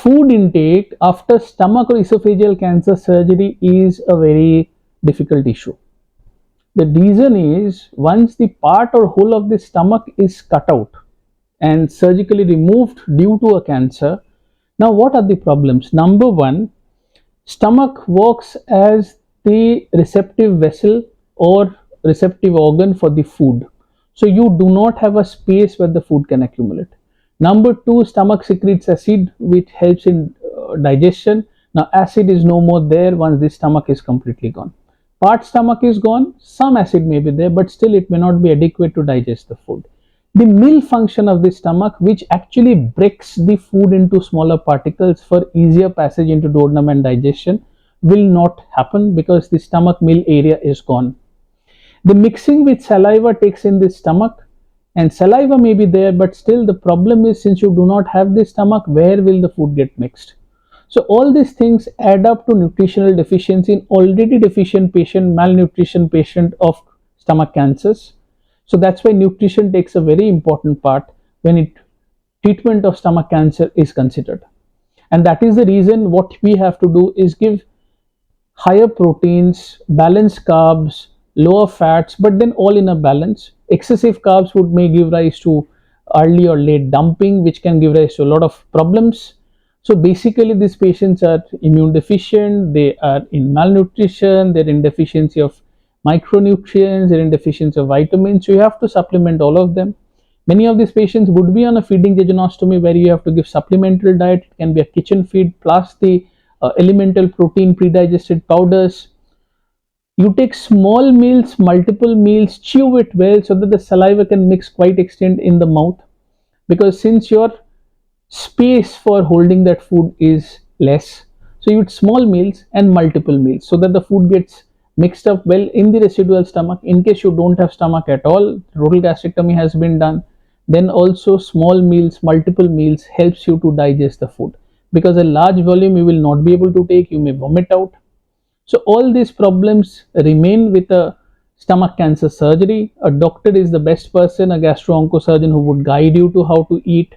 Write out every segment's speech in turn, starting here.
food intake after stomach or esophageal cancer surgery is a very difficult issue. The reason is, once the part or whole of the stomach is cut out and surgically removed due to a cancer, now what are the problems? Number one, stomach works as the receptive vessel or receptive organ for the food. So you do not have a space where the food can accumulate. Number two, stomach secretes acid which helps in digestion. Now acid is no more there once the stomach is completely gone. Part stomach is gone, some acid may be there, but still it may not be adequate to digest the food. The mill function of the stomach, which actually breaks the food into smaller particles for easier passage into duodenum and digestion, will not happen because the stomach mill area is gone. The mixing with saliva takes in the stomach, and saliva may be there, but still the problem is, since you do not have the stomach, where will the food get mixed? So all these things add up to nutritional deficiency in already deficient patient, malnutrition patient of stomach cancers. So that's why nutrition takes a very important part when treatment of stomach cancer is considered. And that is the reason what we have to do is give higher proteins, balanced carbs, lower fats, but then all in a balance. Excessive carbs may give rise to early or late dumping, which can give rise to a lot of problems. So basically these patients are immune deficient, they are in malnutrition, they're in deficiency of micronutrients, they're in deficiency of vitamins. So you have to supplement all of them. Many of these patients would be on a feeding jejunostomy where you have to give supplemental diet. It can be a kitchen feed plus the elemental protein pre-digested powders. You take small meals, multiple meals, chew it well so that the saliva can mix quite extent in the mouth, because since your space for holding that food is less, so you eat small meals and multiple meals so that the food gets mixed up well in the residual stomach. In case you don't have stomach at all, total gastrectomy has been done, then also small meals, multiple meals helps you to digest the food, because a large volume you will not be able to take, you may vomit out. So all these problems remain with a stomach cancer surgery. A doctor is the best person, a gastro-oncosurgeon, who would guide you to how to eat,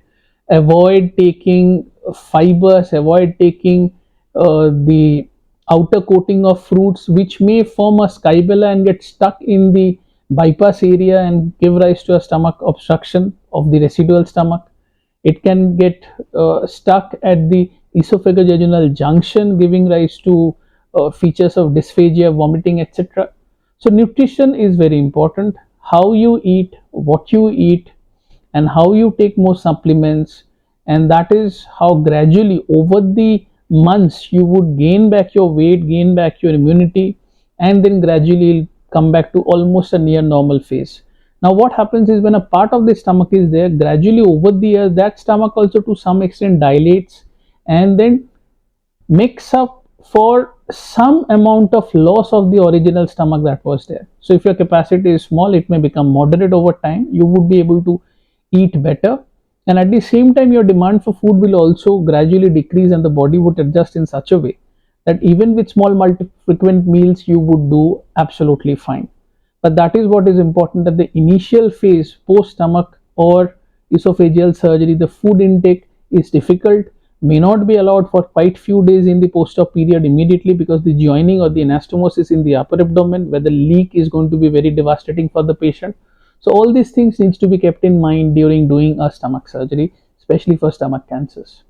avoid taking fibers, avoid taking the outer coating of fruits which may form a skybella and get stuck in the bypass area and give rise to a stomach obstruction of the residual stomach. It can get stuck at the esophageal junction, giving rise to features of dysphagia, vomiting, etc. So nutrition is very important. How you eat, what you eat, and how you take more supplements, and that is how gradually over the months you would gain back your weight, gain back your immunity, and then gradually come back to almost a near normal phase. Now what happens is, when a part of the stomach is there, gradually over the years that stomach also to some extent dilates and then makes up for some amount of loss of the original stomach that was there. So if your capacity is small, it may become moderate over time. You would be able to eat better, and at the same time your demand for food will also gradually decrease, and the body would adjust in such a way that even with small frequent meals you would do absolutely fine. But that is what is important, that the initial phase post stomach or esophageal surgery, the food intake is difficult, may not be allowed for quite few days in the post-op period immediately, because the joining or the anastomosis in the upper abdomen where the leak is going to be very devastating for the patient. So all these things needs to be kept in mind during doing a stomach surgery, especially for stomach cancers.